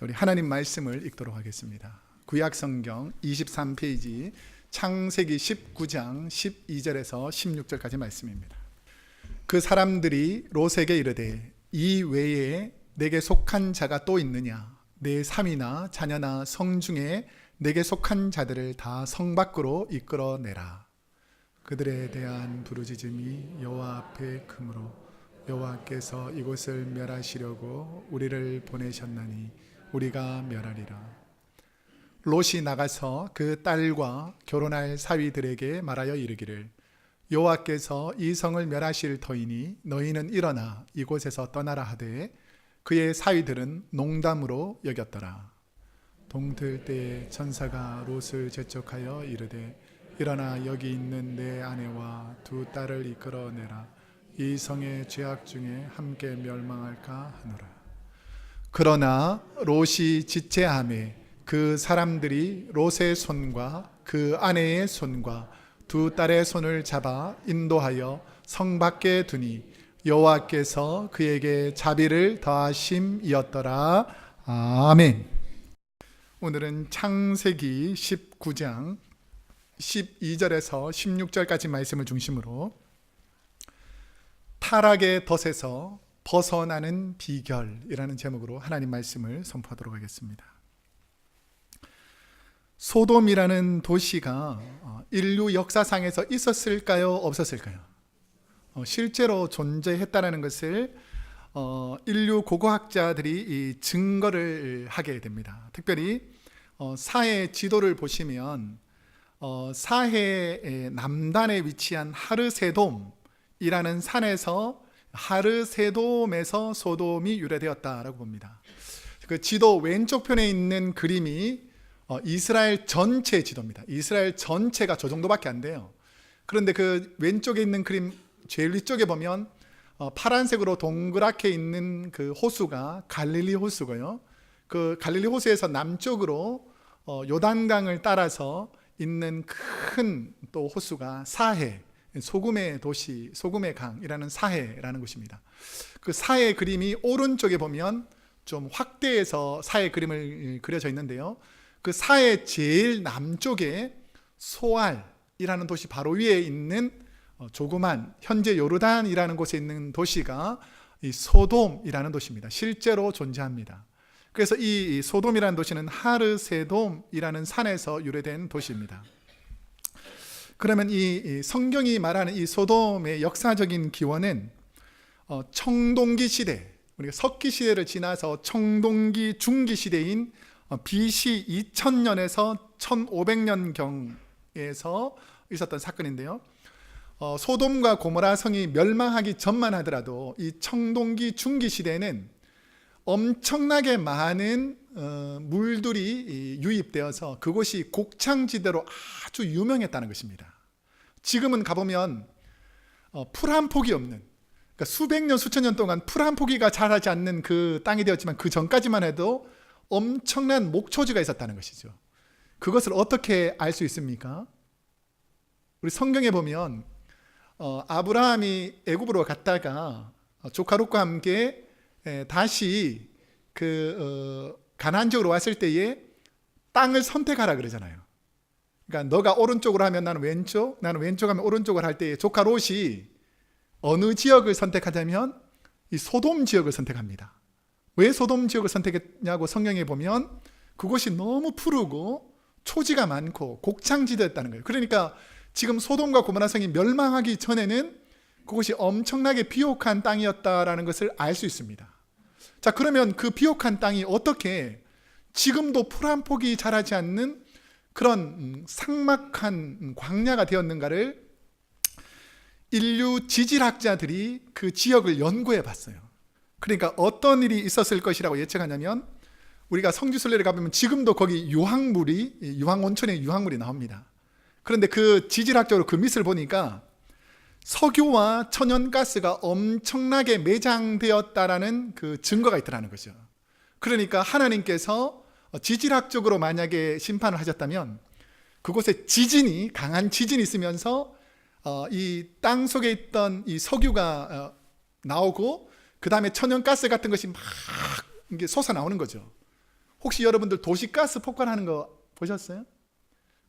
우리 하나님 말씀을 읽도록 하겠습니다. 구약성경 23페이지 창세기 19장 12절에서 16절까지 말씀입니다. 그 사람들이 롯에게 이르되 이 외에 내게 속한 자가 또 있느냐? 내 삶이나 자녀나 성 중에 내게 속한 자들을 다 성 밖으로 이끌어내라. 그들에 대한 부르짖음이 여호와 앞에 크므로 여호와께서 이곳을 멸하시려고 우리를 보내셨나니 우리가 멸하리라. 롯이 나가서 그 딸과 결혼할 사위들에게 말하여 이르기를 여호와께서 이 성을 멸하실 터이니 너희는 일어나 이곳에서 떠나라 하되 그의 사위들은 농담으로 여겼더라. 동틀 때에 천사가 롯을 재촉하여 이르되 일어나 여기 있는 내 아내와 두 딸을 이끌어내라. 이 성의 죄악 중에 함께 멸망할까 하노라. 그러나 롯이 지체하매 그 사람들이 롯의 손과 그 아내의 손과 두 딸의 손을 잡아 인도하여 성 밖에 두니 여호와께서 그에게 자비를 더하심이었더라. 아멘. 오늘은 창세기 19장 12절에서 16절까지 말씀을 중심으로 타락의 덫에서 벗어나는 비결이라는 제목으로 하나님 말씀을 선포하도록 하겠습니다. 소돔이라는 도시가 인류 역사상에서 있었을까요? 없었을까요? 실제로 존재했다는 것을 인류 고고학자들이 증거를 하게 됩니다. 특별히 사해 지도를 보시면 사해의 남단에 위치한 하르세돔이라는 산에서 하르세돔에서 소돔이 유래되었다라고 봅니다. 그 지도 왼쪽 편에 있는 그림이 이스라엘 전체 지도입니다. 이스라엘 전체가 저 정도밖에 안 돼요. 그런데 그 왼쪽에 있는 그림 제일 위쪽에 보면 파란색으로 동그랗게 있는 그 호수가 갈릴리 호수고요. 그 갈릴리 호수에서 남쪽으로 요단강을 따라서 있는 큰 또 호수가 사해, 소금의 도시, 소금의 강이라는 사해라는 곳입니다. 그 사해 그림이 오른쪽에 보면 좀 확대해서 사해 그림을 그려져 있는데요. 그 사해 제일 남쪽에 소알이라는 도시 바로 위에 있는 조그만 현재 요르단이라는 곳에 있는 도시가 이 소돔이라는 도시입니다. 실제로 존재합니다. 그래서 이 소돔이라는 도시는 하르세돔이라는 산에서 유래된 도시입니다. 그러면 이 성경이 말하는 이 소돔의 역사적인 기원은 청동기 시대, 우리가 석기 시대를 지나서 청동기 중기 시대인 BC 2000년에서 1500년경에서 있었던 사건인데요. 소돔과 고모라 성이 멸망하기 전만 하더라도 이 청동기 중기 시대에는 엄청나게 많은 물들이 유입되어서 그곳이 곡창지대로 아주 유명했다는 것입니다. 지금은 가보면 풀 한 폭이 없는, 그러니까 수백 년 수천 년 동안 풀 한 포기가 자라지 않는 그 땅이 되었지만 그 전까지만 해도 엄청난 목초지가 있었다는 것이죠. 그것을 어떻게 알 수 있습니까? 우리 성경에 보면 아브라함이 애굽으로 갔다가 조카 롯과 함께 다시 그 가나안 지역으로 왔을 때에 땅을 선택하라 그러잖아요. 그러니까 너가 오른쪽으로 하면 나는 왼쪽, 나는 왼쪽 하면 오른쪽을 할 때에 조카 롯이 어느 지역을 선택하자면 이 소돔 지역을 선택합니다. 왜 소돔 지역을 선택했냐고 성경에 보면 그곳이 너무 푸르고 초지가 많고 곡창지대였다는 거예요. 그러니까 지금 소돔과 고모라 성이 멸망하기 전에는 그곳이 엄청나게 비옥한 땅이었다라는 것을 알 수 있습니다. 자, 그러면 그 비옥한 땅이 어떻게 지금도 풀 한 폭이 자라지 않는 그런 삭막한 광야가 되었는가를 인류 지질학자들이 그 지역을 연구해 봤어요. 그러니까 어떤 일이 있었을 것이라고 예측하냐면 우리가 성지순례를 가보면 지금도 거기 유황온천에 유황물이 나옵니다. 그런데 그 지질학적으로 그 밑을 보니까 석유와 천연가스가 엄청나게 매장되었다라는 그 증거가 있더라는 거죠. 그러니까 하나님께서 지질학적으로 만약에 심판을 하셨다면 그곳에 강한 지진이 있으면서 이 땅 속에 있던 이 석유가 나오고 그 다음에 천연가스 같은 것이 막 이게 솟아나오는 거죠. 혹시 여러분들 도시가스 폭발하는 거 보셨어요?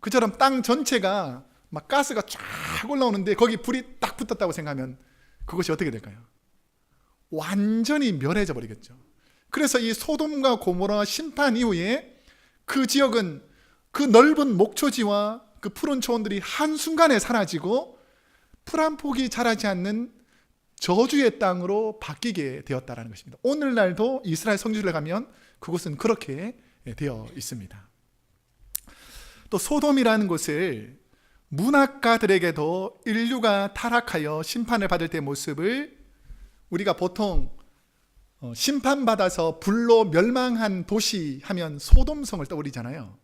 그처럼 땅 전체가 막 가스가 쫙 올라오는데 거기 불이 딱 붙었다고 생각하면 그것이 어떻게 될까요? 완전히 멸해져 버리겠죠. 그래서 이 소돔과 고모라 심판 이후에 그 지역은 그 넓은 목초지와 그 푸른 초원들이 한순간에 사라지고 풀 한 폭이 자라지 않는 저주의 땅으로 바뀌게 되었다는 것입니다. 오늘날도 이스라엘 성지순례 가면 그곳은 그렇게 되어 있습니다. 또 소돔이라는 곳을 문학가들에게도 인류가 타락하여 심판을 받을 때 모습을 우리가 보통 심판받아서 불로 멸망한 도시 하면 소돔성을 떠올리잖아요.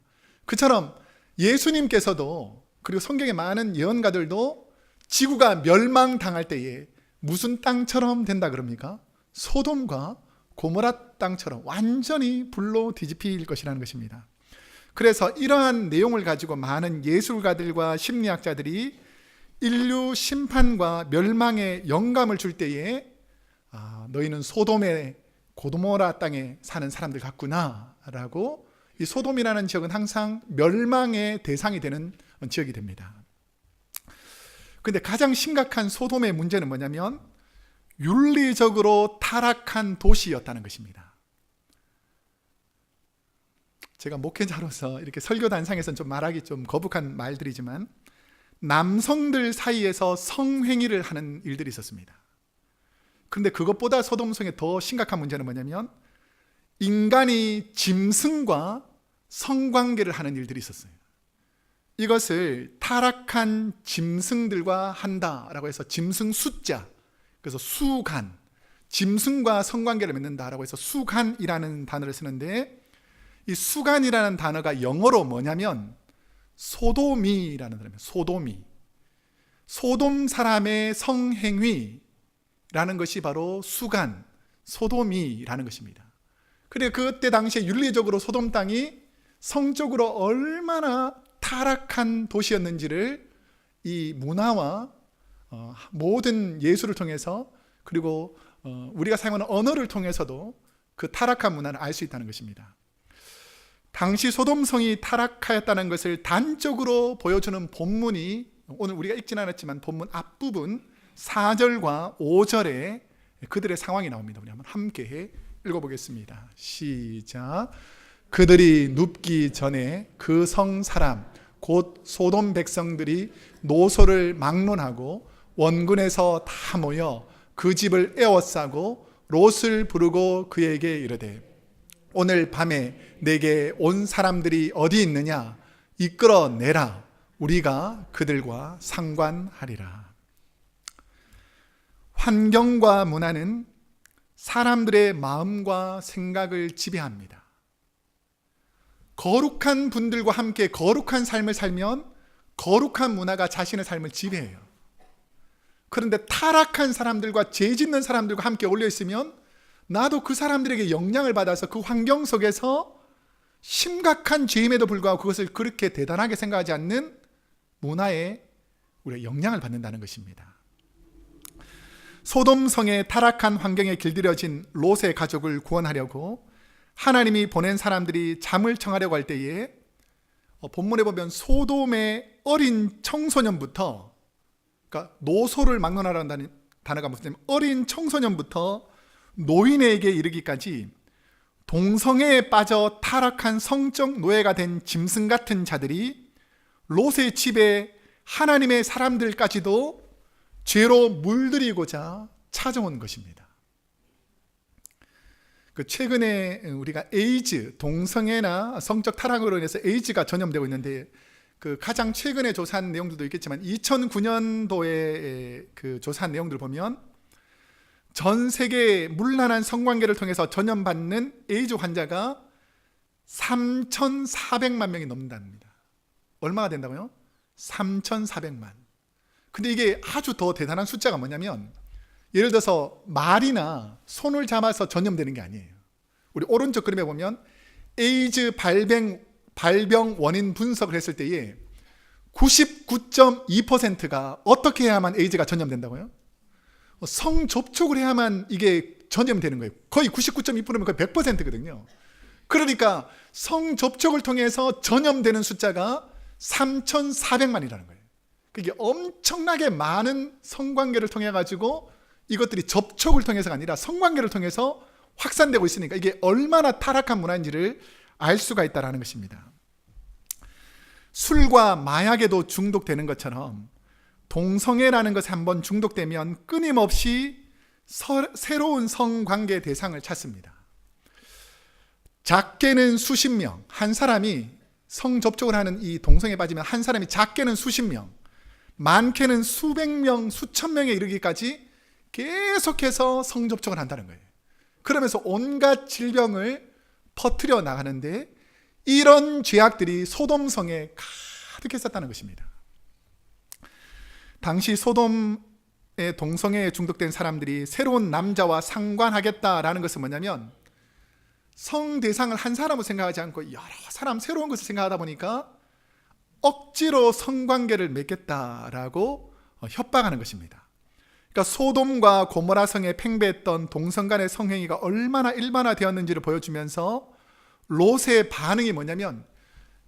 그처럼 예수님께서도 그리고 성경의 많은 예언가들도 지구가 멸망당할 때에 무슨 땅처럼 된다 그럽니까? 소돔과 고모라 땅처럼 완전히 불로 뒤집힐 것이라는 것입니다. 그래서 이러한 내용을 가지고 많은 예술가들과 심리학자들이 인류 심판과 멸망에 영감을 줄 때에 너희는 소돔의 고모라 땅에 사는 사람들 같구나 라고, 이 소돔이라는 지역은 항상 멸망의 대상이 되는 지역이 됩니다. 그런데 가장 심각한 소돔의 문제는 뭐냐면 윤리적으로 타락한 도시였다는 것입니다. 제가 목회자로서 이렇게 설교단상에서는 좀 말하기 좀 거북한 말들이지만 남성들 사이에서 성행위를 하는 일들이 있었습니다. 그런데 그것보다 소돔성의 더 심각한 문제는 뭐냐면 인간이 짐승과 성관계를 하는 일들이 있었어요. 이것을 타락한 짐승들과 한다라고 해서 짐승 숫자, 그래서 수간, 짐승과 성관계를 맺는다라고 해서 수간이라는 단어를 쓰는데, 이 수간이라는 단어가 영어로 뭐냐면 소도미라는 단어입니다. 소도미. 소돔 사람의 성행위라는 것이 바로 수간, 소도미라는 것입니다. 그래, 그때 당시에 윤리적으로 소돔 땅이 성적으로 얼마나 타락한 도시였는지를 이 문화와 모든 예술을 통해서, 그리고 우리가 사용하는 언어를 통해서도 그 타락한 문화를 알 수 있다는 것입니다. 당시 소돔성이 타락하였다는 것을 단적으로 보여주는 본문이 오늘 우리가 읽지는 않았지만 본문 앞부분 4절과 5절에 그들의 상황이 나옵니다. 우리 한번 함께 읽어보겠습니다. 시작. 그들이 눕기 전에 그 성 사람 곧 소돔 백성들이 노소를 막론하고 원군에서 다 모여 그 집을 에워싸고 롯을 부르고 그에게 이르되 오늘 밤에 내게 온 사람들이 어디 있느냐 이끌어내라 우리가 그들과 상관하리라. 환경과 문화는 사람들의 마음과 생각을 지배합니다. 거룩한 분들과 함께 거룩한 삶을 살면 거룩한 문화가 자신의 삶을 지배해요. 그런데 타락한 사람들과 죄 짓는 사람들과 함께 어울려 있으면 나도 그 사람들에게 영향을 받아서 그 환경 속에서 심각한 죄임에도 불구하고 그것을 그렇게 대단하게 생각하지 않는 문화에 우리가 영향을 받는다는 것입니다. 소돔성의 타락한 환경에 길들여진 롯의 가족을 구원하려고 하나님이 보낸 사람들이 잠을 청하려고 할 때에 본문에 보면 소돔의 어린 청소년부터, 그러니까 노소를 막론하라는 단어가 무슨 어린 청소년부터 노인에게 이르기까지 동성애에 빠져 타락한 성적 노예가 된 짐승 같은 자들이 롯의 집에 하나님의 사람들까지도 죄로 물들이고자 찾아온 것입니다. 최근에 우리가 에이즈, 동성애나 성적 타락으로 인해서 에이즈가 전염되고 있는데 그 가장 최근에 조사한 내용들도 있겠지만 2009년도에 그 조사한 내용들을 보면 전 세계 문란한 성관계를 통해서 전염받는 에이즈 환자가 3,400만 명이 넘는답니다. 얼마가 된다고요? 3,400만. 근데 이게 아주 더 대단한 숫자가 뭐냐면 예를 들어서 말이나 손을 잡아서 전염되는 게 아니에요. 우리 오른쪽 그림에 보면 에이즈 발병 원인 분석을 했을 때에 99.2%가 어떻게 해야만 에이즈가 전염된다고요? 성접촉을 해야만 이게 전염되는 거예요. 거의 99.2%면 거의 100%거든요. 그러니까 성접촉을 통해서 전염되는 숫자가 3,400만이라는 거예요. 그게 엄청나게 많은 성관계를 통해 가지고 이것들이 접촉을 통해서가 아니라 성관계를 통해서 확산되고 있으니까 이게 얼마나 타락한 문화인지를 알 수가 있다는 것입니다. 술과 마약에도 중독되는 것처럼 동성애라는 것에 한번 중독되면 끊임없이 새로운 성관계 대상을 찾습니다. 작게는 수십 명, 한 사람이 성접촉을 하는 이 동성애에 빠지면 한 사람이 작게는 수십 명, 많게는 수백 명, 수천 명에 이르기까지 계속해서 성접촉을 한다는 거예요. 그러면서 온갖 질병을 퍼뜨려 나가는데 이런 죄악들이 소돔성에 가득했었다는 것입니다. 당시 소돔의 동성애에 중독된 사람들이 새로운 남자와 상관하겠다라는 것은 뭐냐면 성 대상을 한 사람을 생각하지 않고 여러 사람 새로운 것을 생각하다 보니까 억지로 성관계를 맺겠다라고 협박하는 것입니다. 그러니까 소돔과 고모라 성에 팽배했던 동성 간의 성행위가 얼마나 일반화되었는지를 보여주면서 롯의 반응이 뭐냐면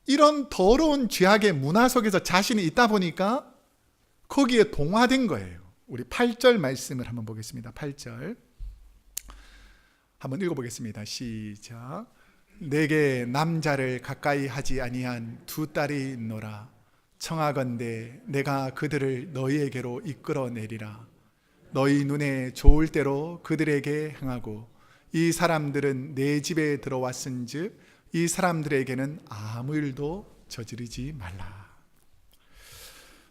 이런 더러운 죄악의 문화 속에서 자신이 있다 보니까 거기에 동화된 거예요. 우리 8절 말씀을 한번 보겠습니다. 8절 한번 읽어보겠습니다. 시작. 내게 남자를 가까이 하지 아니한 두 딸이 있노라. 청하건대 내가 그들을 너희에게로 이끌어내리라. 너희 눈에 좋을 대로 그들에게 행하고 이 사람들은 내 집에 들어왔은즉 이 사람들에게는 아무 일도 저지르지 말라.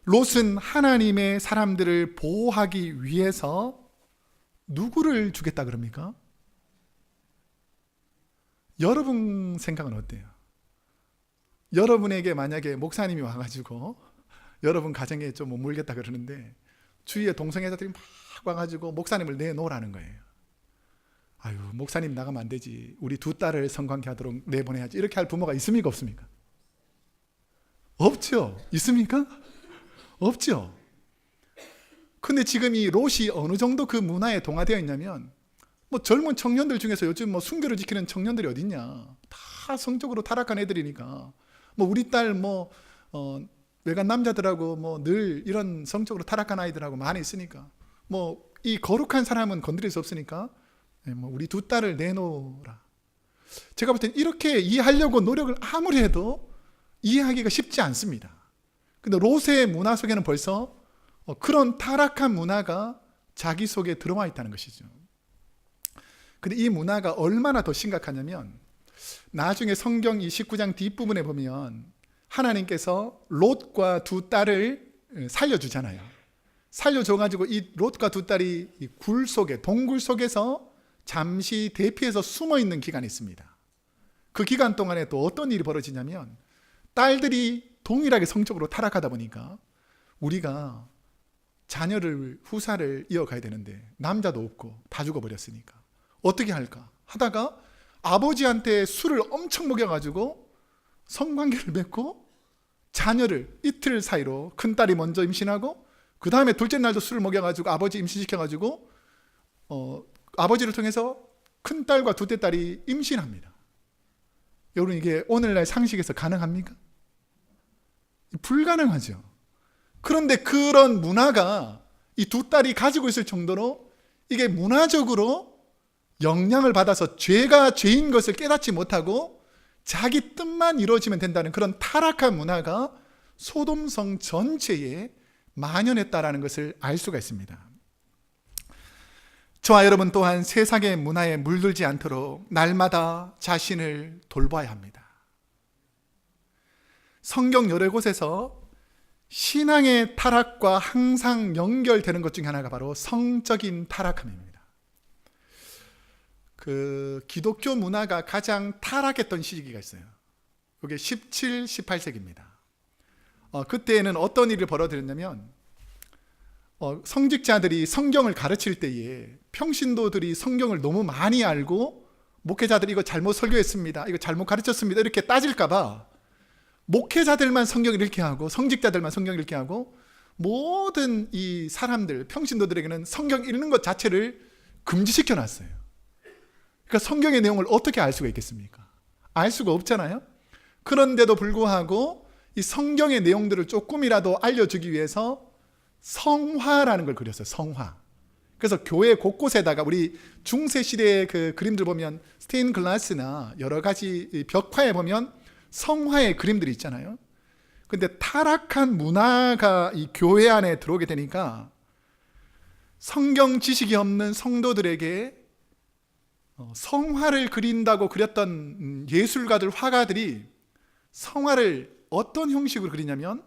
롯은 하나님의 사람들을 보호하기 위해서 누구를 주겠다 그럽니까? 여러분 생각은 어때요? 여러분에게 만약에 목사님이 와가지고 여러분 가정에 좀 머물겠다 그러는데 주위에 동성애자들이 막 와가지고 목사님을 내놓으라는 거예요. 아유, 목사님 나가면 안 되지. 우리 두 딸을 성관계 하도록 내보내야지. 이렇게 할 부모가 있습니까? 없습니까? 없죠. 있습니까? 없죠. 근데 지금 이 롯이 어느 정도 그 문화에 동화되어 있냐면 뭐 젊은 청년들 중에서 요즘 뭐 순교를 지키는 청년들이 어딨냐. 다 성적으로 타락한 애들이니까 뭐 우리 딸 외간 남자들하고 뭐 늘 이런 성적으로 타락한 아이들하고 많이 있으니까 뭐 이 거룩한 사람은 건드릴 수 없으니까 뭐 우리 두 딸을 내놓으라. 제가 볼 땐 이렇게 이해하려고 노력을 아무리 해도 이해하기가 쉽지 않습니다. 근데 롯의 문화 속에는 벌써 그런 타락한 문화가 자기 속에 들어와 있다는 것이죠. 근데 이 문화가 얼마나 더 심각하냐면 나중에 성경 이 19장 뒷부분에 보면 하나님께서 롯과 두 딸을 살려주잖아요. 살려줘가지고 이 롯과 두 딸이 이 굴 속에, 동굴 속에서 잠시 대피해서 숨어 있는 기간이 있습니다. 그 기간 동안에 또 어떤 일이 벌어지냐면 딸들이 동일하게 성적으로 타락하다 보니까 우리가 자녀를, 후사를 이어가야 되는데 남자도 없고 다 죽어버렸으니까 어떻게 할까 하다가 아버지한테 술을 엄청 먹여가지고 성관계를 맺고 자녀를 이틀 사이로 큰딸이 먼저 임신하고 그 다음에 둘째 날도 술을 먹여가지고 아버지 임신시켜가지고 아버지를 통해서 큰딸과 둘째 딸이 임신합니다. 여러분 이게 오늘날 상식에서 가능합니까? 불가능하죠. 그런데 그런 문화가 이 두 딸이 가지고 있을 정도로 이게 문화적으로 영향을 받아서 죄가 죄인 것을 깨닫지 못하고 자기 뜻만 이루어지면 된다는 그런 타락한 문화가 소돔성 전체에 만연했다라는 것을 알 수가 있습니다. 저와 여러분 또한 세상의 문화에 물들지 않도록 날마다 자신을 돌봐야 합니다. 성경 여러 곳에서 신앙의 타락과 항상 연결되는 것 중에 하나가 바로 성적인 타락함입니다. 그 기독교 문화가 가장 타락했던 시기가 있어요. 이게 17, 18세기입니다. 그때에는 어떤 일이 벌어졌냐면 성직자들이 성경을 가르칠 때에 평신도들이 성경을 너무 많이 알고 목회자들이 이거 잘못 설교했습니다, 이거 잘못 가르쳤습니다 이렇게 따질까 봐 목회자들만 성경을 읽게 하고 성직자들만 성경을 읽게 하고 모든 이 사람들, 평신도들에게는 성경 읽는 것 자체를 금지시켜 놨어요. 그러니까 성경의 내용을 어떻게 알 수가 있겠습니까? 알 수가 없잖아요. 그런데도 불구하고 이 성경의 내용들을 조금이라도 알려주기 위해서 성화라는 걸 그렸어요. 성화. 그래서 교회 곳곳에다가 우리 중세 시대의 그 그림들 보면 스테인 글라스나 여러 가지 벽화에 보면 성화의 그림들이 있잖아요. 근데 타락한 문화가 이 교회 안에 들어오게 되니까 성경 지식이 없는 성도들에게 성화를 그린다고 그렸던 예술가들, 화가들이 성화를 어떤 형식으로 그리냐면,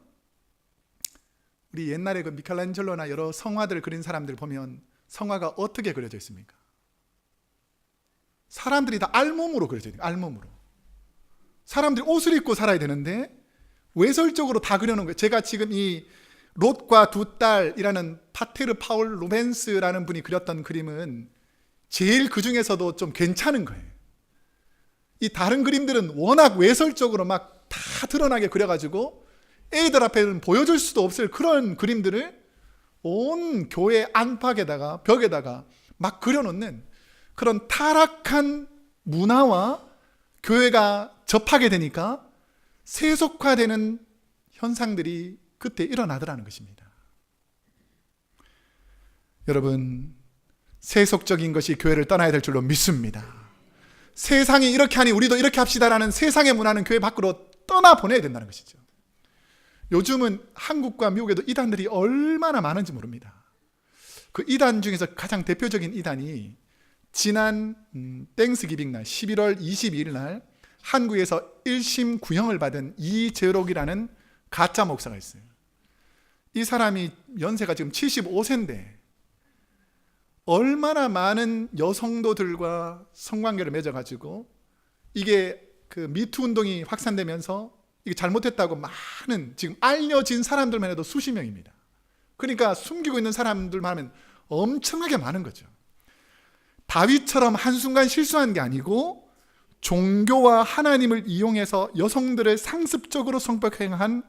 우리 옛날에 그 미켈란젤로나 여러 성화들을 그린 사람들 보면 성화가 어떻게 그려져 있습니까? 사람들이 다 알몸으로 그려져 있는 거예요. 알몸으로. 사람들이 옷을 입고 살아야 되는데 외설적으로 다 그려놓은 거예요. 제가 지금 이 롯과 두 딸이라는 파테르 파울 루벤스라는 분이 그렸던 그림은 제일 그 중에서도 좀 괜찮은 거예요. 이 다른 그림들은 워낙 외설적으로 막 다 드러나게 그려가지고 애들 앞에는 보여줄 수도 없을 그런 그림들을 온 교회 안팎에다가 벽에다가 막 그려놓는 그런 타락한 문화와 교회가 접하게 되니까 세속화되는 현상들이 그때 일어나더라는 것입니다. 여러분, 세속적인 것이 교회를 떠나야 될 줄로 믿습니다. 세상이 이렇게 하니 우리도 이렇게 합시다라는 세상의 문화는 교회 밖으로 떠나보내야 된다는 것이죠. 요즘은 한국과 미국에도 이단들이 얼마나 많은지 모릅니다. 그 이단 중에서 가장 대표적인 이단이 지난 땡스기빙 날 11월 22일 날 한국에서 1심 구형을 받은 이재록이라는 가짜 목사가 있어요. 이 사람이 연세가 지금 75세인데 얼마나 많은 여성도들과 성관계를 맺어가지고 이게 그 미투 운동이 확산되면서 이게 잘못했다고 많은 지금 알려진 사람들만 해도 수십 명입니다. 그러니까 숨기고 있는 사람들만 하면 엄청나게 많은 거죠. 다윗처럼 한순간 실수한 게 아니고 종교와 하나님을 이용해서 여성들을 상습적으로 성폭행한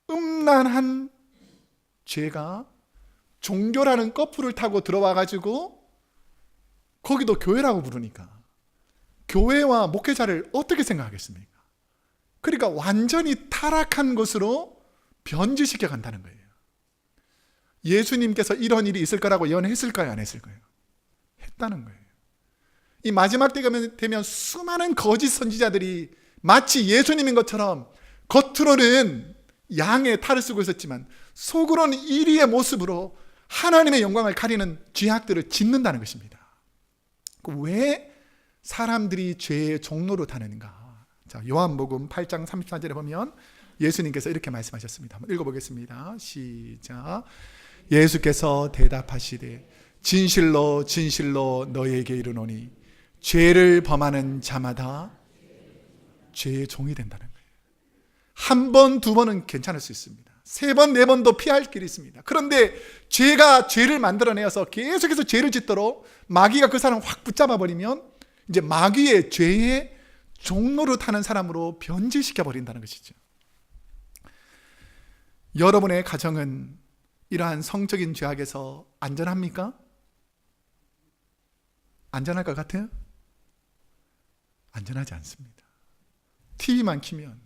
음란한 죄가 종교라는 거풀을 타고 들어와 가지고 거기도 교회라고 부르니까 교회와 목회자를 어떻게 생각하겠습니까? 그러니까 완전히 타락한 것으로 변질시켜 간다는 거예요. 예수님께서 이런 일이 있을 거라고 예언했을까요? 안 했을까요? 했다는 거예요. 이 마지막 때가 되면 수많은 거짓 선지자들이 마치 예수님인 것처럼 겉으로는 양의 탈을 쓰고 있었지만 속으로는 이리의 모습으로 하나님의 영광을 가리는 죄악들을 짓는다는 것입니다. 왜 사람들이 죄의 종로로 타는가? 자, 요한복음 8장 34절에 보면 예수님께서 이렇게 말씀하셨습니다. 한번 읽어보겠습니다. 시작. 예수께서 대답하시되 진실로 진실로 너희에게 이르노니 죄를 범하는 자마다 죄의 종이 된다는 거예요. 한 번, 두 번은 괜찮을 수 있습니다. 세 번, 네 번도 피할 길이 있습니다. 그런데 죄가 죄를 만들어내어서 계속해서 죄를 짓도록 마귀가 그 사람을 확 붙잡아 버리면 이제 마귀의 죄의 종로로 타는 사람으로 변질시켜 버린다는 것이죠. 여러분의 가정은 이러한 성적인 죄악에서 안전합니까? 안전할 것 같아요? 안전하지 않습니다. TV만 켜면,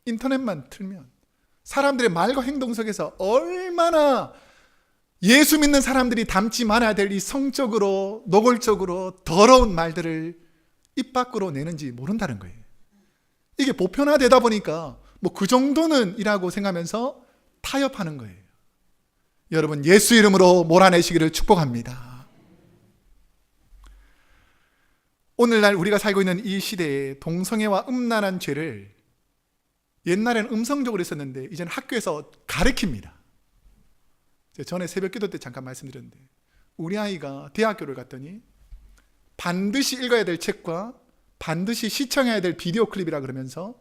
인터넷만 틀면 사람들의 말과 행동 속에서 얼마나 예수 믿는 사람들이 담지 말아야 될 이 성적으로 노골적으로 더러운 말들을 입 밖으로 내는지 모른다는 거예요. 이게 보편화되다 보니까 뭐 그 정도는 이라고 생각하면서 타협하는 거예요. 여러분, 예수 이름으로 몰아내시기를 축복합니다. 오늘날 우리가 살고 있는 이 시대에 동성애와 음란한 죄를 옛날에는 음성적으로 했었는데 이제는 학교에서 가르칩니다. 전에 새벽 기도 때 잠깐 말씀드렸는데 우리 아이가 대학교를 갔더니 반드시 읽어야 될 책과 반드시 시청해야 될 비디오 클립이라 그러면서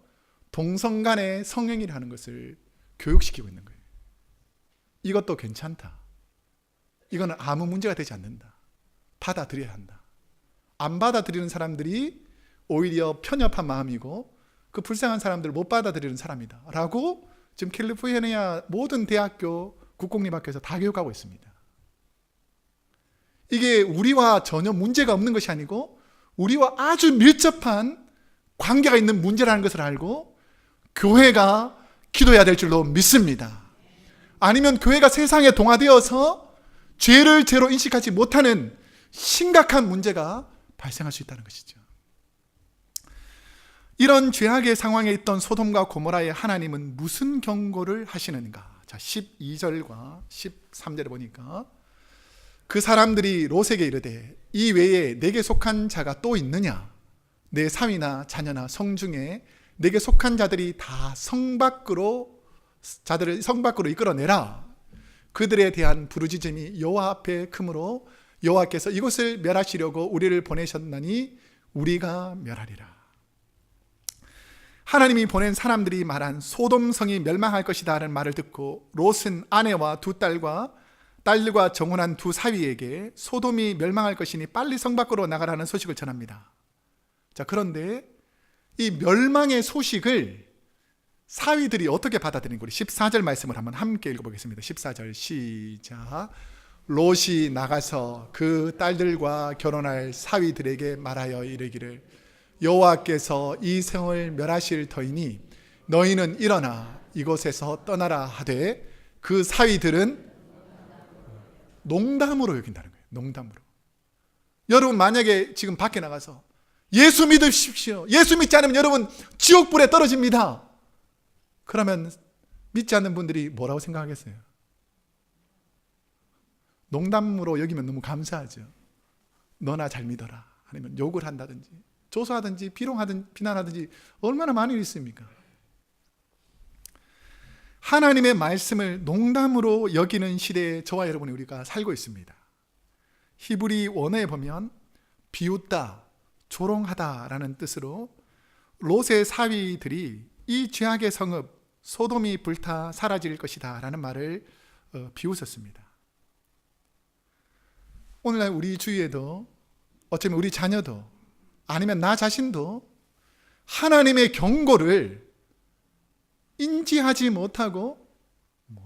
동성 간의 성행위를 하는 것을 교육시키고 있는 거예요. 이것도 괜찮다. 이거는 아무 문제가 되지 않는다. 받아들여야 한다. 안 받아들이는 사람들이 오히려 편협한 마음이고 그 불쌍한 사람들을 못 받아들이는 사람이다 라고 지금 캘리포니아 모든 대학교 국공립학교에서 다 교육하고 있습니다. 이게 우리와 전혀 문제가 없는 것이 아니고 우리와 아주 밀접한 관계가 있는 문제라는 것을 알고 교회가 기도해야 될 줄로 믿습니다. 아니면 교회가 세상에 동화되어서 죄를 죄로 인식하지 못하는 심각한 문제가 발생할 수 있다는 것이죠. 이런 죄악의 상황에 있던 소돔과 고모라에 하나님은 무슨 경고를 하시는가? 자, 12절과 13절에 보니까 그 사람들이 롯에게 이르되 이 외에 내게 속한 자가 또 있느냐? 내 사위나 자녀나 성 중에 내게 속한 자들이 다 자들을 성 밖으로 이끌어내라. 그들에 대한 부르짖음이 여호와 앞에 크므로 여호와께서 이곳을 멸하시려고 우리를 보내셨나니 우리가 멸하리라. 하나님이 보낸 사람들이 말한 소돔성이 멸망할 것이다 라는 말을 듣고 롯은 아내와 두 딸들과 정혼한 두 사위에게 소돔이 멸망할 것이니 빨리 성 밖으로 나가라는 소식을 전합니다. 자, 그런데 이 멸망의 소식을 사위들이 어떻게 받아들인 거리? 14절 말씀을 한번 함께 읽어보겠습니다. 14절 시작. 롯이 나가서 그 딸들과 결혼할 사위들에게 말하여 이르기를 여호와께서 이 성을 멸하실 터이니 너희는 일어나 이곳에서 떠나라 하되 그 사위들은 농담으로 여긴다는 거예요. 농담으로. 여러분 만약에 지금 밖에 나가서 예수 믿으십시오. 예수 믿지 않으면 여러분 지옥불에 떨어집니다. 그러면 믿지 않는 분들이 뭐라고 생각하겠어요? 농담으로 여기면 너무 감사하죠. 너나 잘 믿어라. 아니면 욕을 한다든지 조소하든지 비난하든지 얼마나 많이 있습니까? 하나님의 말씀을 농담으로 여기는 시대에 저와 여러분이 우리가 살고 있습니다. 히브리 원어에 보면 비웃다, 조롱하다라는 뜻으로 롯의 사위들이 이 죄악의 성읍 소돔이 불타 사라질 것이다 라는 말을 비웃었습니다. 오늘날 우리 주위에도 어쩌면 우리 자녀도 아니면 나 자신도 하나님의 경고를 인지하지 못하고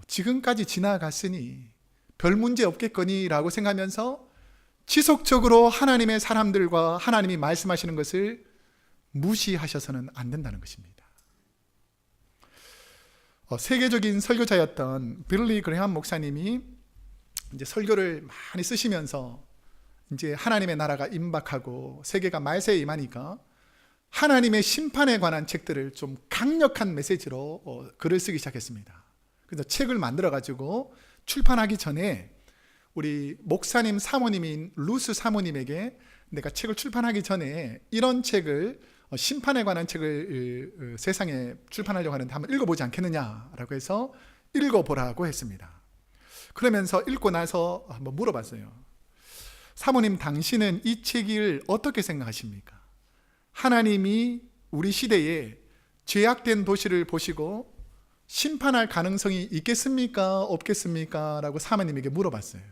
지금까지 지나갔으니 별 문제 없겠거니라고 생각하면서 지속적으로 하나님의 사람들과 하나님이 말씀하시는 것을 무시하셔서는 안 된다는 것입니다. 세계적인 설교자였던 빌리 그레함 목사님이 이제 설교를 많이 쓰시면서 이제 하나님의 나라가 임박하고 세계가 말세에 임하니까 하나님의 심판에 관한 책들을 좀 강력한 메시지로 글을 쓰기 시작했습니다. 그래서 책을 만들어 가지고 출판하기 전에 우리 목사님 사모님인 루스 사모님에게 내가 책을 출판하기 전에 이런 책을 심판에 관한 책을 세상에 출판하려고 하는데 한번 읽어보지 않겠느냐라고 해서 읽어보라고 했습니다. 그러면서 읽고 나서 한번 물어봤어요. 사모님, 당신은 이 책을 어떻게 생각하십니까? 하나님이 우리 시대에 죄악된 도시를 보시고 심판할 가능성이 있겠습니까? 없겠습니까? 라고 사모님에게 물어봤어요.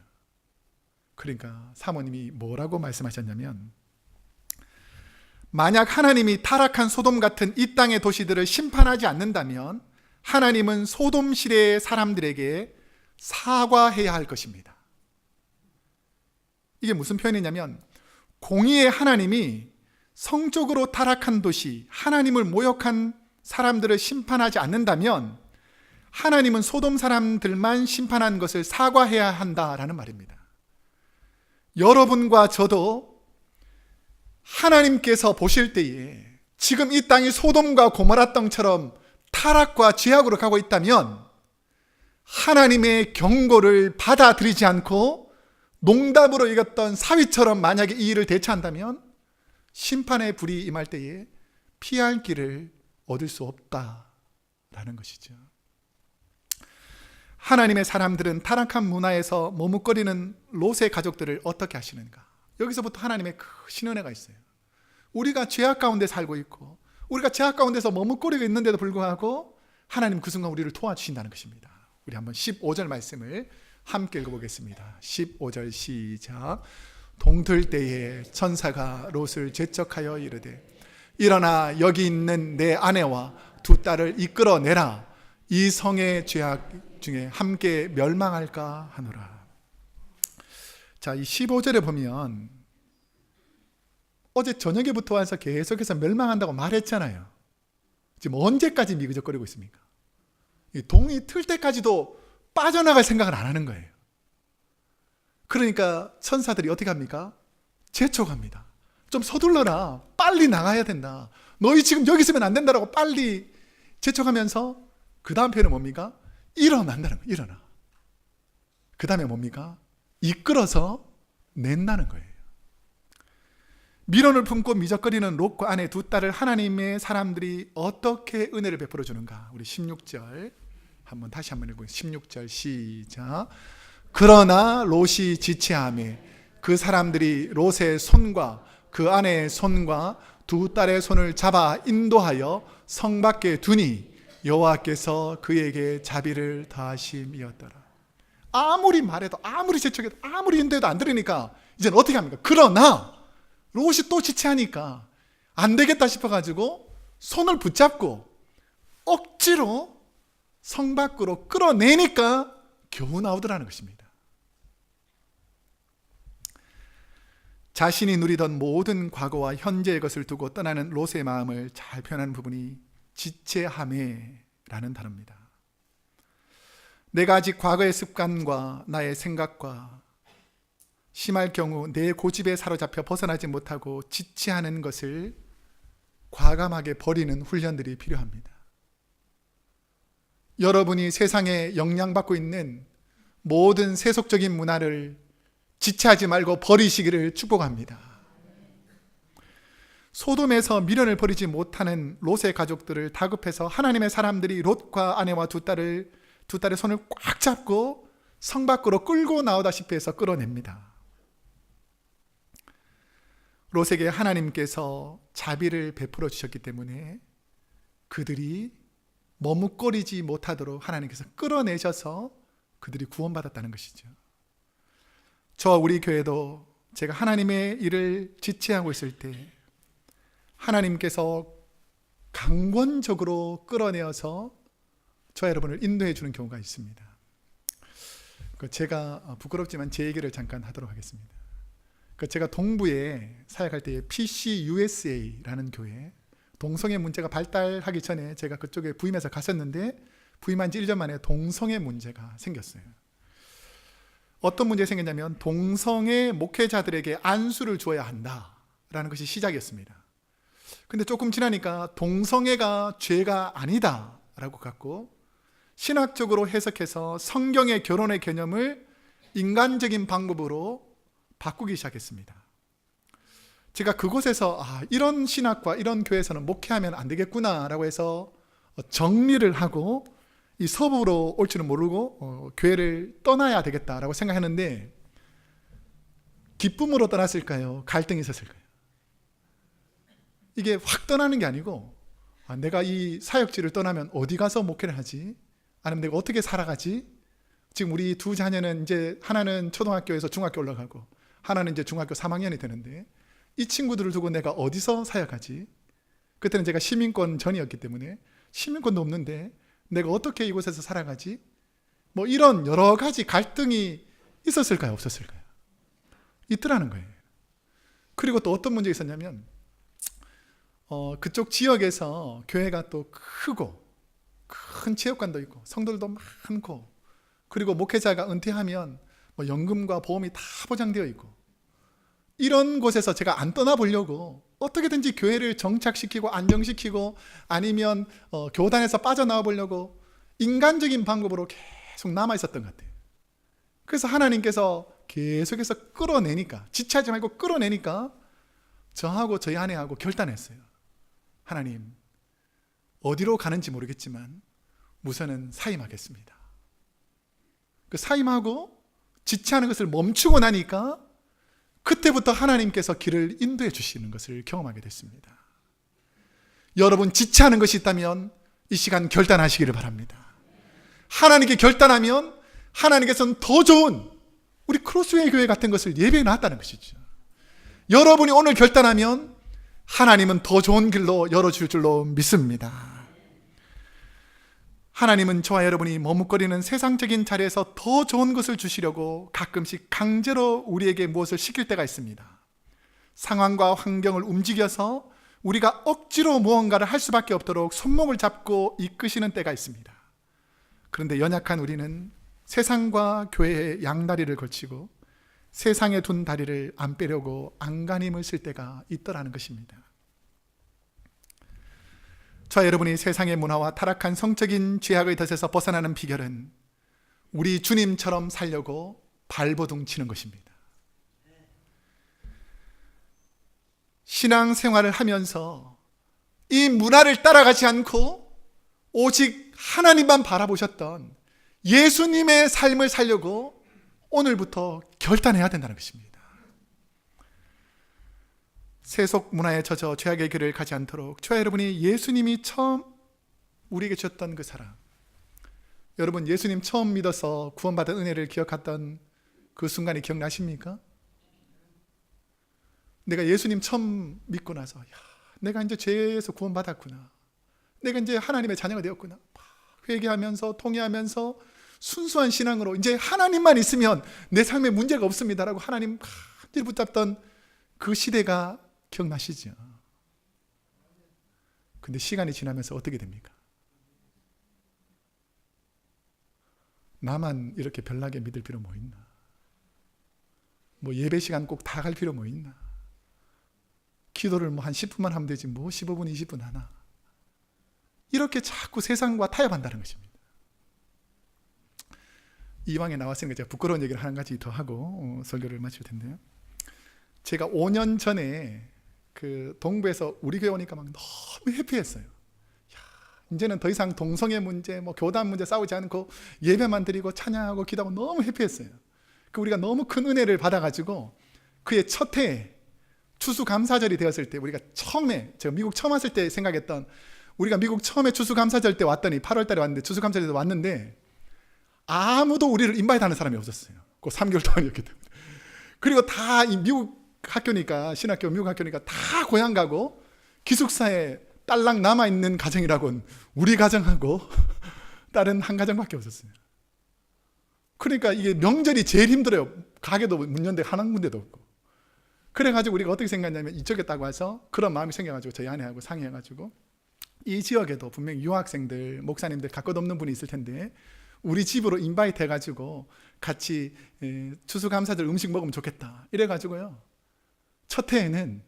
그러니까 사모님이 뭐라고 말씀하셨냐면, 만약 하나님이 타락한 소돔 같은 이 땅의 도시들을 심판하지 않는다면 하나님은 소돔 시대의 사람들에게 사과해야 할 것입니다. 이게 무슨 표현이냐면, 공의의 하나님이 성적으로 타락한 도시, 하나님을 모욕한 사람들을 심판하지 않는다면 하나님은 소돔 사람들만 심판한 것을 사과해야 한다라는 말입니다. 여러분과 저도 하나님께서 보실 때에 지금 이 땅이 소돔과 고모라 땅처럼 타락과 죄악으로 가고 있다면 하나님의 경고를 받아들이지 않고 농담으로 여겼던 사위처럼 만약에 이 일을 대처한다면 심판의 불이 임할 때에 피할 길을 얻을 수 없다라는 것이죠. 하나님의 사람들은 타락한 문화에서 머뭇거리는 롯의 가족들을 어떻게 하시는가? 여기서부터 하나님의 큰 은혜가 있어요. 우리가 죄악 가운데 살고 있고 우리가 죄악 가운데서 머뭇거리고 있는데도 불구하고 하나님 그 순간 우리를 도와주신다는 것입니다. 우리 한번 15절 말씀을 함께 읽어보겠습니다. 15절 시작. 동틀 때에 천사가 롯을 재촉하여 이르되 일어나 여기 있는 내 아내와 두 딸을 이끌어내라. 이 성의 죄악 중에 함께 멸망할까 하노라. 자, 이 15절에 보면 어제 저녁에부터 와서 계속해서 멸망한다고 말했잖아요. 지금 언제까지 미그적거리고 있습니까? 이 동이 틀 때까지도 빠져나갈 생각을 안 하는 거예요. 그러니까 천사들이 어떻게 합니까? 재촉합니다. 좀 서둘러라. 빨리 나가야 된다. 너희 지금 여기 있으면 안 된다라고 빨리 재촉하면서 그 다음 표현은 뭡니까? 일어난다는 거예요. 일어나. 그 다음에 뭡니까? 이끌어서 낸다는 거예요. 미련을 품고 미적거리는 롯과 아내 두 딸을 하나님의 사람들이 어떻게 은혜를 베풀어 주는가? 우리 16절 다시 한번 읽어보겠습니다. 16절 시작. 그러나 롯이 지체하매 그 사람들이 롯의 손과 그 아내의 손과 두 딸의 손을 잡아 인도하여 성 밖에 두니 여호와께서 그에게 자비를 더하심이었더라. 아무리 말해도 아무리 재촉해도 아무리 인도해도 안 들으니까 이제는 어떻게 합니까? 그러나 롯이 또 지체하니까 안 되겠다 싶어가지고 손을 붙잡고 억지로 성 밖으로 끌어내니까 겨우 나오더라는 것입니다. 자신이 누리던 모든 과거와 현재의 것을 두고 떠나는 롯의 마음을 잘 표현하는 부분이 지체함에라는 단어입니다. 내가 아직 과거의 습관과 나의 생각과 심할 경우 내 고집에 사로잡혀 벗어나지 못하고 지체하는 것을 과감하게 버리는 훈련들이 필요합니다. 여러분이 세상에 영향받고 있는 모든 세속적인 문화를 지체하지 말고 버리시기를 축복합니다. 소돔에서 미련을 버리지 못하는 롯의 가족들을 다급해서 하나님의 사람들이 롯과 아내와 두 딸의 손을 꽉 잡고 성 밖으로 끌고 나오다시피 해서 끌어냅니다. 롯에게 하나님께서 자비를 베풀어 주셨기 때문에 그들이 머뭇거리지 못하도록 하나님께서 끌어내셔서 그들이 구원받았다는 것이죠. 저와 우리 교회도 제가 하나님의 일을 지체하고 있을 때 하나님께서 강권적으로 끌어내어서 저와 여러분을 인도해 주는 경우가 있습니다. 제가 부끄럽지만 제 얘기를 잠깐 하도록 하겠습니다. 제가 동부에 사역할 때에 PCUSA라는 교회, 동성애 문제가 발달하기 전에 제가 그쪽에 부임해서 갔었는데 부임한 지 1년 만에 동성애 문제가 생겼어요. 어떤 문제가 생겼냐면 동성애 목회자들에게 안수를 주어야 한다라는 것이 시작이었습니다. 근데 조금 지나니까 동성애가 죄가 아니다라고 갖고 신학적으로 해석해서 성경의 결혼의 개념을 인간적인 방법으로 바꾸기 시작했습니다. 제가 그곳에서 이런 신학과 이런 교회에서는 목회하면 안 되겠구나라고 해서 정리를 하고 이 서부로 올 줄은 모르고 교회를 떠나야 되겠다라고 생각했는데 기쁨으로 떠났을까요? 갈등이 있었을까요? 이게 확 떠나는 게 아니고 내가 이 사역지를 떠나면 어디 가서 목회를 하지? 아니면 내가 어떻게 살아가지? 지금 우리 두 자녀는 이제 하나는 초등학교에서 중학교 올라가고 하나는 이제 중학교 3학년이 되는데 이 친구들을 두고 내가 어디서 사역하지? 그때는 제가 시민권 전이었기 때문에 시민권도 없는데 내가 어떻게 이곳에서 살아가지? 뭐 이런 여러 가지 갈등이 있었을까요? 없었을까요? 있더라는 거예요. 그리고 또 어떤 문제가 있었냐면 그쪽 지역에서 교회가 또 크고 큰 체육관도 있고 성도들도 많고 그리고 목회자가 은퇴하면 뭐 연금과 보험이 다 보장되어 있고 이런 곳에서 제가 안 떠나보려고 어떻게든지 교회를 정착시키고 안정시키고 아니면 교단에서 빠져나와 보려고 인간적인 방법으로 계속 남아있었던 것 같아요. 그래서 하나님께서 계속해서 끌어내니까 지체하지 말고 끌어내니까 저하고 저희 아내하고 결단했어요. 하나님 어디로 가는지 모르겠지만 우선은 사임하겠습니다. 그 사임하고 지체하는 것을 멈추고 나니까 그때부터 하나님께서 길을 인도해 주시는 것을 경험하게 됐습니다. 여러분 지체하는 것이 있다면 이 시간 결단하시기를 바랍니다. 하나님께 결단하면 하나님께서는 더 좋은 우리 크로스웨이 교회 같은 것을 예배해 놨다는 것이죠. 여러분이 오늘 결단하면 하나님은 더 좋은 길로 열어줄 줄로 믿습니다. 하나님은 저와 여러분이 머뭇거리는 세상적인 자리에서 더 좋은 것을 주시려고 가끔씩 강제로 우리에게 무엇을 시킬 때가 있습니다. 상황과 환경을 움직여서 우리가 억지로 무언가를 할 수밖에 없도록 손목을 잡고 이끄시는 때가 있습니다. 그런데 연약한 우리는 세상과 교회의 양다리를 걸치고 세상에 둔 다리를 안 빼려고 안간힘을 쓸 때가 있더라는 것입니다. 저와 여러분이 세상의 문화와 타락한 성적인 죄악의 덫에서 벗어나는 비결은 우리 주님처럼 살려고 발버둥 치는 것입니다. 신앙생활을 하면서 이 문화를 따라가지 않고 오직 하나님만 바라보셨던 예수님의 삶을 살려고 오늘부터 결단해야 된다는 것입니다. 세속 문화에 젖어 죄악의 길을 가지 않도록 저와 여러분이 예수님이 처음 우리에게 주셨던 그 사랑, 여러분 예수님 처음 믿어서 구원받은 은혜를 기억했던 그 순간이 기억나십니까? 내가 예수님 처음 믿고 나서 내가 이제 죄에서 구원받았구나, 내가 이제 하나님의 자녀가 되었구나, 회개하면서 통회하면서 순수한 신앙으로 이제 하나님만 있으면 내 삶에 문제가 없습니다라고 하나님 간절히 붙잡던 그 시대가 기억나시죠? 근데 시간이 지나면서 어떻게 됩니까? 나만 이렇게 별나게 믿을 필요 뭐 있나? 뭐 예배 시간 꼭 다 갈 필요 뭐 있나? 기도를 뭐 한 10분만 하면 되지 뭐 15분 20분 하나? 이렇게 자꾸 세상과 타협한다는 것입니다. 이왕에 나왔으니까 제가 부끄러운 얘기를 한 가지 더 하고 설교를 마칠 텐데요. 제가 5년 전에 그 동부에서 우리 교회 오니까 막 너무 해피했어요. 이제는 더 이상 동성애 문제, 뭐 교단 문제 싸우지 않고 예배만 드리고 찬양하고 기도하고 너무 해피했어요. 그 우리가 너무 큰 은혜를 받아가지고 그의 첫 해에 추수감사절이 되었을 때, 우리가 처음에 제가 미국 처음 왔을 때 생각했던, 우리가 미국 처음에 추수감사절 때 왔더니 8월 달에 왔는데 추수감사절에 왔는데 아무도 우리를 인바이트하는 사람이 없었어요. 그 3개월 동안이었기 때문에. 그리고 다 이 미국 학교니까, 신학교 미국 학교니까 다 고향 가고 기숙사에 딸랑 남아있는 가정이라고는 우리 가정하고 다른 한 가정밖에 없었어요. 그러니까 이게 명절이 제일 힘들어요. 가게도 문 연대 하나 군데도 없고. 그래가지고 우리가 어떻게 생각했냐면 이쪽에 딱 와서 그런 마음이 생겨가지고 저희 아내하고 상의해가지고 이 지역에도 분명히 유학생들, 목사님들 갈 것 없는 분이 있을 텐데 우리 집으로 인바이트 해가지고 같이 추수감사절 음식 먹으면 좋겠다 이래가지고요, 첫 해에는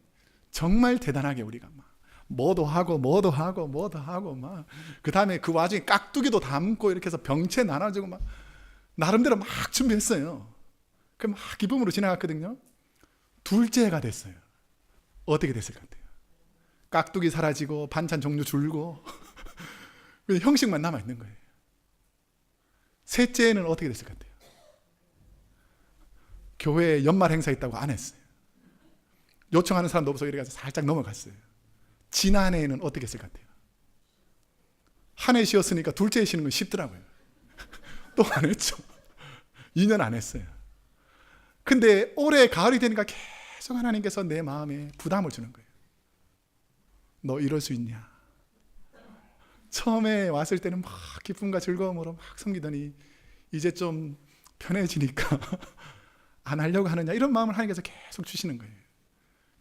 정말 대단하게 우리가 막 뭐도 하고 막 그 다음에 그 와중에 깍두기도 담고 이렇게 해서 병채 나눠주고 막 나름대로 막 준비했어요. 그럼 막 기쁨으로 지나갔거든요. 둘째 해가 됐어요. 어떻게 됐을 것 같아요? 깍두기 사라지고 반찬 종류 줄고 형식만 남아있는 거예요. 셋째는 어떻게 됐을 것 같아요? 교회에 연말 행사 있다고 안 했어요. 요청하는 사람도 없어 이래가지고 살짝 넘어갔어요. 지난해에는 어떻게 했을 것 같아요? 한 해 쉬었으니까 둘째 해 쉬는 건 쉽더라고요. 또 안 했죠. 2년 안 했어요. 근데 올해 가을이 되니까 계속 하나님께서 내 마음에 부담을 주는 거예요. 너 이럴 수 있냐? 처음에 왔을 때는 막 기쁨과 즐거움으로 막 섬기더니 이제 좀 편해지니까 안 하려고 하느냐, 이런 마음을 하나님께서 계속 주시는 거예요.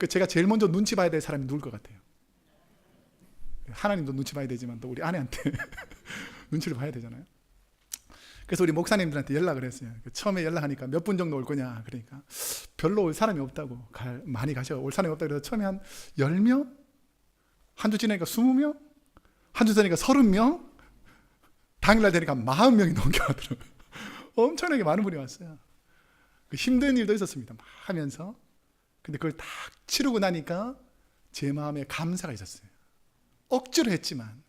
제가 제일 먼저 눈치 봐야 될 사람이 누굴 것 같아요? 하나님도 눈치 봐야 되지만 또 우리 아내한테 눈치를 봐야 되잖아요. 그래서 우리 목사님들한테 연락을 했어요. 처음에 연락하니까 몇 분 정도 올 거냐, 그러니까 별로 올 사람이 없다고, 많이 가셔, 올 사람이 없다고. 그래서 처음에 한 10명? 한 주 지나니까 20명? 한 주 지나니까 30명? 당일날 되니까 40명이 넘겨가더라고요. 엄청나게 많은 분이 왔어요. 힘든 일도 있었습니다. 막 하면서. 근데 그걸 다 치르고 나니까 제 마음에 감사가 있었어요. 억지로 했지만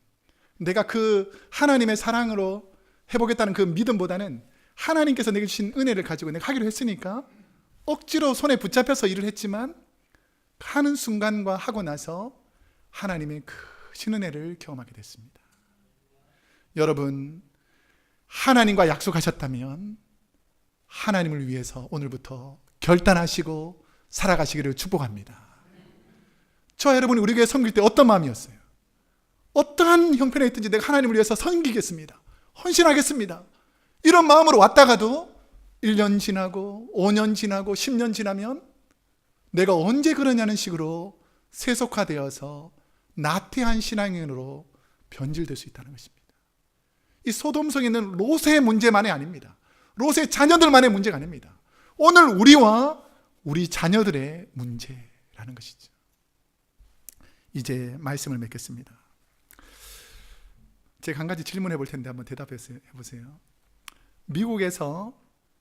내가 그 하나님의 사랑으로 해보겠다는 그 믿음보다는 하나님께서 내게 주신 은혜를 가지고 내가 하기로 했으니까 억지로 손에 붙잡혀서 일을 했지만 하는 순간과 하고 나서 하나님의 크신 은혜를 경험하게 됐습니다. 여러분, 하나님과 약속하셨다면 하나님을 위해서 오늘부터 결단하시고 살아가시기를 축복합니다. 저와 여러분이 우리 교회 섬길 때 어떤 마음이었어요? 어떠한 형편에 있든지 내가 하나님을 위해서 섬기겠습니다, 헌신하겠습니다, 이런 마음으로 왔다가도 1년 지나고 5년 지나고 10년 지나면 내가 언제 그러냐는 식으로 세속화되어서 나태한 신앙인으로 변질될 수 있다는 것입니다. 이 소돔성에는 롯의 문제만이 아닙니다. 롯의 자녀들만의 문제가 아닙니다. 오늘 우리와 우리 자녀들의 문제라는 것이죠. 이제 말씀을 맺겠습니다. 제가 한 가지 질문해 볼 텐데 한번 대답해 보세요. 미국에서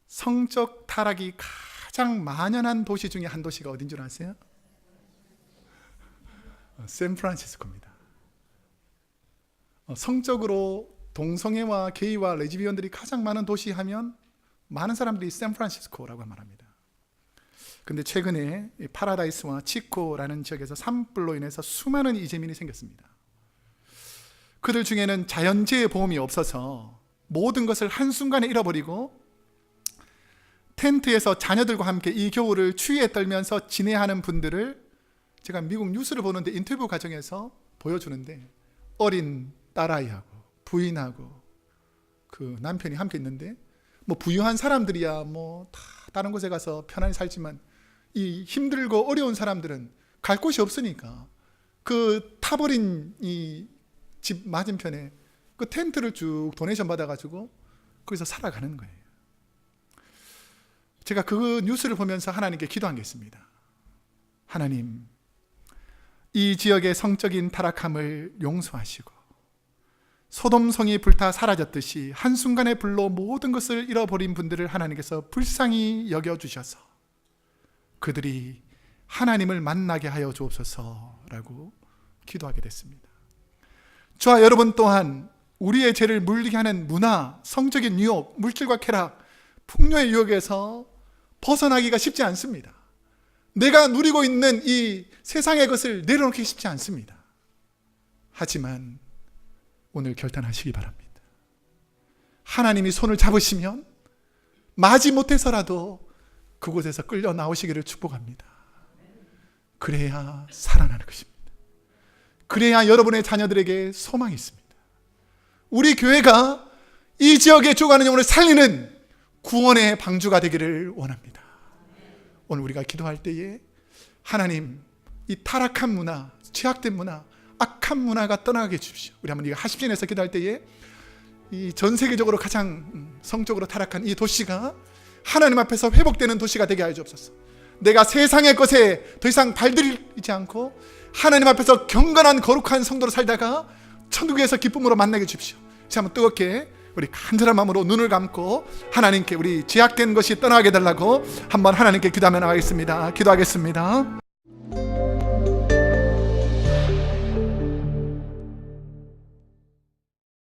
성적 타락이 가장 만연한 도시 중에 한 도시가 어딘 줄 아세요? 샌프란시스코입니다. 성적으로 동성애와 게이와 레즈비언들이 가장 많은 도시 하면 많은 사람들이 샌프란시스코라고 말합니다. 근데 최근에 파라다이스와 치코라는 지역에서 산불로 인해서 수많은 이재민이 생겼습니다. 그들 중에는 자연재해 보험이 없어서 모든 것을 한순간에 잃어버리고 텐트에서 자녀들과 함께 이 겨울을 추위에 떨면서 지내하는 분들을 제가 미국 뉴스를 보는데 인터뷰 과정에서 보여주는데, 어린 딸아이하고 부인하고 그 남편이 함께 있는데, 뭐 부유한 사람들이야 뭐 다 다른 곳에 가서 편안히 살지만 이 힘들고 어려운 사람들은 갈 곳이 없으니까 그 타버린 이 집 맞은편에 그 텐트를 쭉 도네이션 받아가지고 거기서 살아가는 거예요. 제가 그 뉴스를 보면서 하나님께 기도한 게 있습니다. 하나님, 이 지역의 성적인 타락함을 용서하시고 소돔성이 불타 사라졌듯이 한순간에 불로 모든 것을 잃어버린 분들을 하나님께서 불쌍히 여겨주셔서 그들이 하나님을 만나게 하여 주옵소서라고 기도하게 됐습니다. 저와 여러분 또한 우리의 죄를 물리게 하는 문화, 성적인 유혹, 물질과 쾌락, 풍요의 유혹에서 벗어나기가 쉽지 않습니다. 내가 누리고 있는 이 세상의 것을 내려놓기 쉽지 않습니다. 하지만 오늘 결단하시기 바랍니다. 하나님이 손을 잡으시면 마지못해서라도 그곳에서 끌려 나오시기를 축복합니다. 그래야 살아나는 것입니다. 그래야 여러분의 자녀들에게 소망이 있습니다. 우리 교회가 이 지역에 죽어가는 영혼을 살리는 구원의 방주가 되기를 원합니다. 오늘 우리가 기도할 때에 하나님, 이 타락한 문화, 죄악된 문화, 악한 문화가 떠나게 해주십시오. 우리 한번 이거 하십신에서 기도할 때에 이 전 세계적으로 가장 성적으로 타락한 이 도시가 하나님 앞에서 회복되는 도시가 되게 하여 주옵소서. 내가 세상의 것에 더 이상 발들이지 않고 하나님 앞에서 경건한 거룩한 성도로 살다가 천국에서 기쁨으로 만나게 해주십시오. 자, 한번 뜨겁게 우리 간절한 마음으로 눈을 감고 하나님께 우리 죄악된 것이 떠나게 해달라고 한번 하나님께 기도하며 나가겠습니다. 기도하겠습니다.